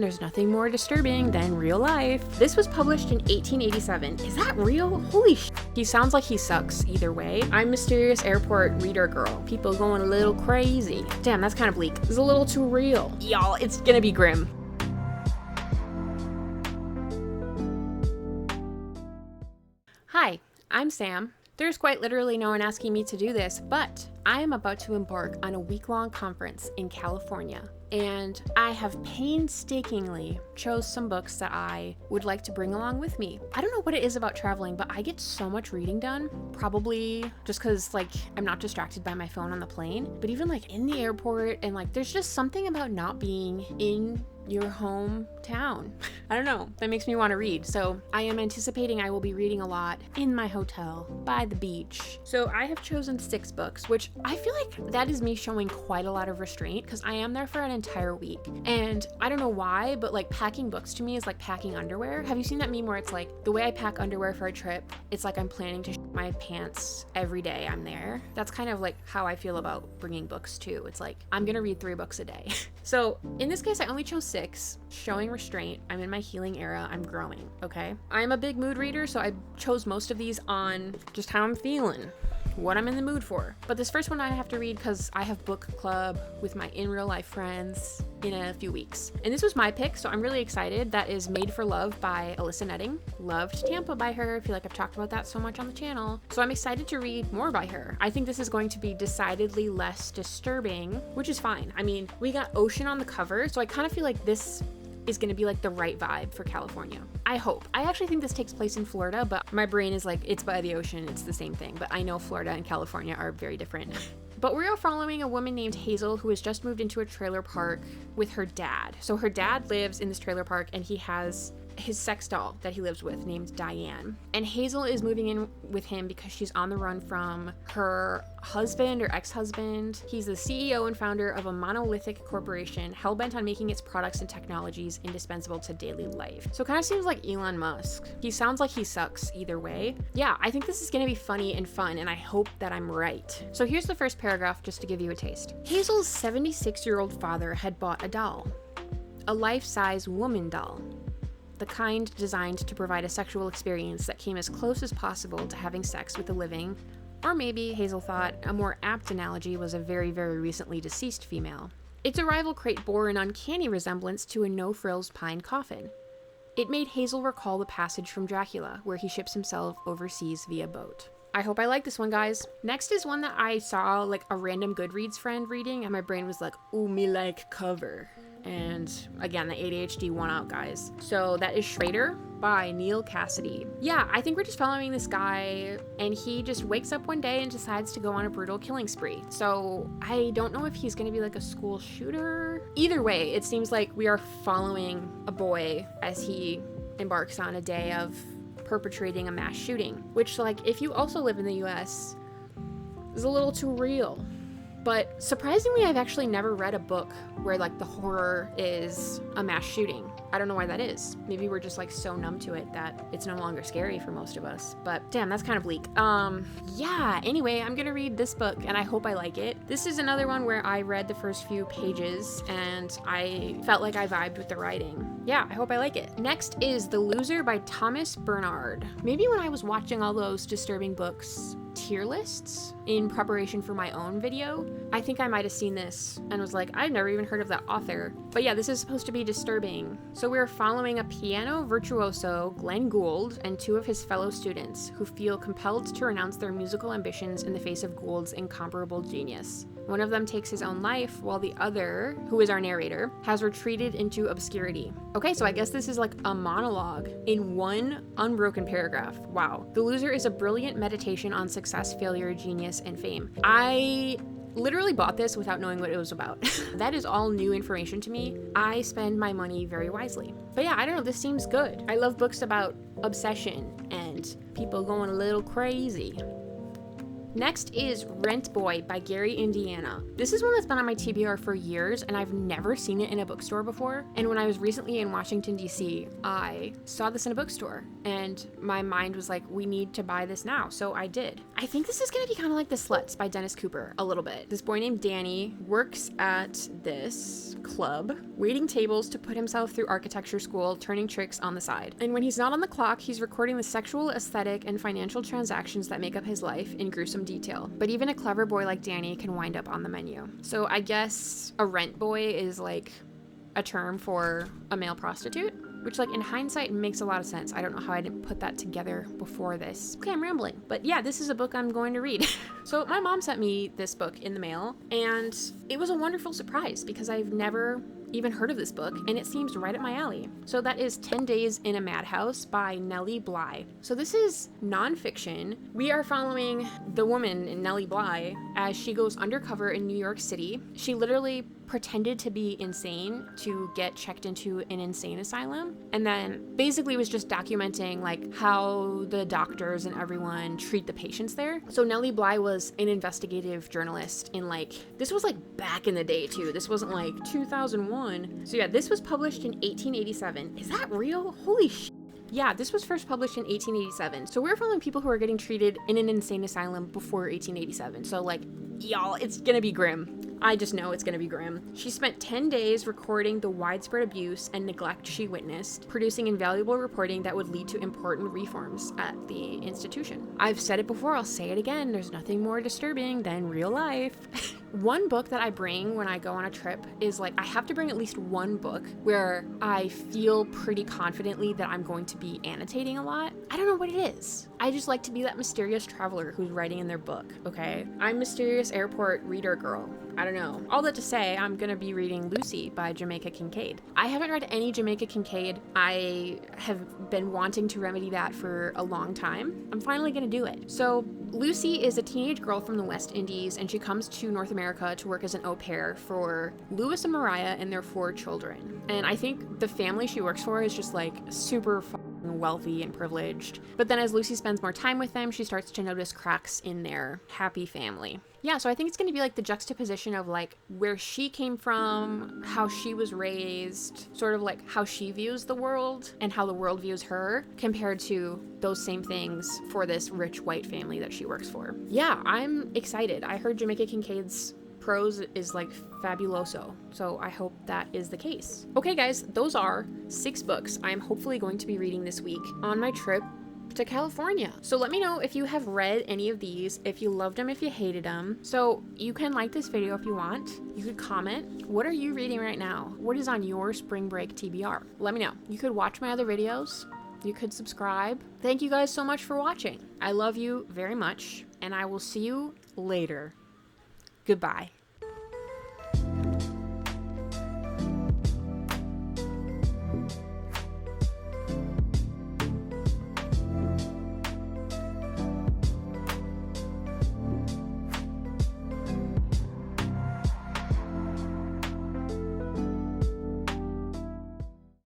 There's nothing more disturbing than real life. This was published in 1887. Is that real? Holy sh*. He sounds like he sucks either way. I'm Mysterious Airport Reader Girl. People going a little crazy. Damn, that's kind of bleak. It's a little too real. Y'all, it's gonna be grim. Hi, I'm Sam. There's quite literally no one asking me to do this, but I am about to embark on a week-long conference in California, and I have painstakingly chose some books that I would like to bring along with me. I don't know what it is about traveling, but I get so much reading done, probably just because like I'm not distracted by my phone on the plane, but even like in the airport, and like there's just something about not being in your hometown. I don't know, that makes me want to read. So I am anticipating I will be reading a lot in my hotel by the beach. So I have chosen 6 books, which I feel like that is me showing quite a lot of restraint because I am there for an entire week. And I don't know why, but like packing books to me is like packing underwear. Have you seen that meme where it's like the way I pack underwear for a trip, it's like I'm planning to shit my pants every day I'm there. That's kind of like how I feel about bringing books too. It's like I'm gonna read 3 books a day. So in this case, I only chose 6, showing restraint. I'm in my healing era. I'm growing, okay? I'm a big mood reader, so I chose most of these on just how I'm feeling, what I'm in the mood for. But this first one I have to read because I have book club with my in real life friends in a few weeks. And this was my pick, so I'm really excited. That is Made for Love by Alissa. Loved Tampa by her. I feel like I've talked about that so much on the channel. So I'm excited to read more by her. I think this is going to be decidedly less disturbing, which is fine. I mean, we got ocean on the cover, so I kind of feel like this is going to be like the right vibe for California. I hope. I actually think this takes place in Florida, but my brain is like, it's by the ocean, it's the same thing. But I know Florida and California are very different. But we are following a woman named Hazel who has just moved into a trailer park with her dad. So her dad lives in this trailer park and he has his sex doll that he lives with named Diane. And Hazel is moving in with him because she's on the run from her husband or ex-husband. He's the CEO and founder of a monolithic corporation hell-bent on making its products and technologies indispensable to daily life. So it kind of seems like Elon Musk. He sounds like he sucks either way. Yeah, I think this is gonna be funny and fun, and I hope that I'm right. So here's the first paragraph just to give you a taste. Hazel's 76-year-old father had bought a doll, a life-size woman doll. The kind designed to provide a sexual experience that came as close as possible to having sex with a living, or maybe, Hazel thought, a more apt analogy was a very, very recently deceased female. Its arrival crate bore an uncanny resemblance to a no-frills pine coffin. It made Hazel recall the passage from Dracula, where he ships himself overseas via boat. I hope I like this one, guys. Next is one that I saw like a random Goodreads friend reading, and my brain was like, ooh, me like cover. And again, the ADHD won out, guys. So that is Schroeder by Neal Cassidy. Yeah, I think we're just following this guy and he just wakes up one day and decides to go on a brutal killing spree. So I don't know if he's gonna be like a school shooter. Either way, it seems like we are following a boy as he embarks on a day of perpetrating a mass shooting, which, like, if you also live in the US, is a little too real. But surprisingly, I've actually never read a book where like the horror is a mass shooting. I don't know why that is. Maybe we're just like so numb to it that it's no longer scary for most of us. But damn, that's kind of bleak. Yeah, anyway, I'm gonna read this book and I hope I like it. This is another one where I read the first few pages and I felt like I vibed with the writing. Yeah, I hope I like it. Next is The Loser by Thomas Bernhard. Maybe when I was watching all those disturbing books tier lists in preparation for my own video, I think I might have seen this and was like, I've never even heard of that author. But yeah, this is supposed to be disturbing. So we're following a piano virtuoso, Glenn Gould, and 2 of his fellow students who feel compelled to renounce their musical ambitions in the face of Gould's incomparable genius. One of them takes his own life, while the other, who is our narrator, has retreated into obscurity. Okay, so I guess this is like a monologue in one unbroken paragraph. Wow. The Loser is a brilliant meditation on success, failure, genius, and fame. I literally bought this without knowing what it was about. That is all new information to me. I spend my money very wisely. But yeah, I don't know, this seems good. I love books about obsession and people going a little crazy. Next is Rent Boy by Gary Indiana. This is one that's been on my TBR for years and I've never seen it in a bookstore before. And when I was recently in Washington, D.C., I saw this in a bookstore and my mind was like, we need to buy this now. So I did. I think this is gonna be kind of like The Sluts by Dennis Cooper, a little bit. This boy named Danny works at this club, waiting tables to put himself through architecture school, turning tricks on the side. And when he's not on the clock, he's recording the sexual, aesthetic, and financial transactions that make up his life in gruesome detail. But even a clever boy like Danny can wind up on the menu. So I guess a rent boy is like a term for a male prostitute, which like in hindsight makes a lot of sense. I don't know how I didn't put that together before this. Okay, I'm rambling. But yeah, this is a book I'm going to read. So my mom sent me this book in the mail, and it was a wonderful surprise because I've never even heard of this book, and it seems right up my alley. So that is 10 Days in a Madhouse by Nelly Bly. So this is nonfiction. We are following the woman, Nelly Bly, as she goes undercover in New York City. She literally pretended to be insane to get checked into an insane asylum, and then basically was just documenting like how the doctors and everyone treat the patients there. So Nelly Bly was an investigative journalist in like, this was like back in the day too. This wasn't like 2001. So yeah, this was published in 1887. Is that real? Holy shit. Yeah, this was first published in 1887. So we're following people who are getting treated in an insane asylum before 1887. So like, y'all, it's gonna be grim. I just know it's gonna be grim. She spent 10 days recording the widespread abuse and neglect she witnessed, producing invaluable reporting that would lead to important reforms at the institution. I've said it before, I'll say it again, there's nothing more disturbing than real life. One book that I bring when I go on a trip is like, I have to bring at least one book where I feel pretty confidently that I'm going to be annotating a lot. I don't know what it is. I just like to be that mysterious traveler who's writing in their book, okay? I'm Mysterious Airport Reader Girl. I don't know. All that to say, I'm gonna be reading Lucy by Jamaica Kincaid. I haven't read any Jamaica Kincaid. I have been wanting to remedy that for a long time. I'm finally gonna do it. So Lucy is a teenage girl from the West Indies, and she comes to North America to work as an au pair for Louis and Mariah and their 4 children. And I think the family she works for is just like super wealthy and privileged. But then as Lucy spends more time with them, she starts to notice cracks in their happy family. Yeah, so I think it's going to be like the juxtaposition of like where she came from, how she was raised, sort of like how she views the world and how the world views her compared to those same things for this rich white family that she works for. Yeah, I'm excited. I heard Jamaica Kincaid's prose is like fabuloso, so I hope that is the case. Okay guys, those are 6 books I'm hopefully going to be reading this week on my trip to California. So let me know if you have read any of these, if you loved them, if you hated them. So you can like this video if you want. You could comment. What are you reading right now? What is on your spring break TBR? Let me know. You could watch my other videos. You could subscribe. Thank you guys so much for watching. I love you very much, and I will see you later. Goodbye.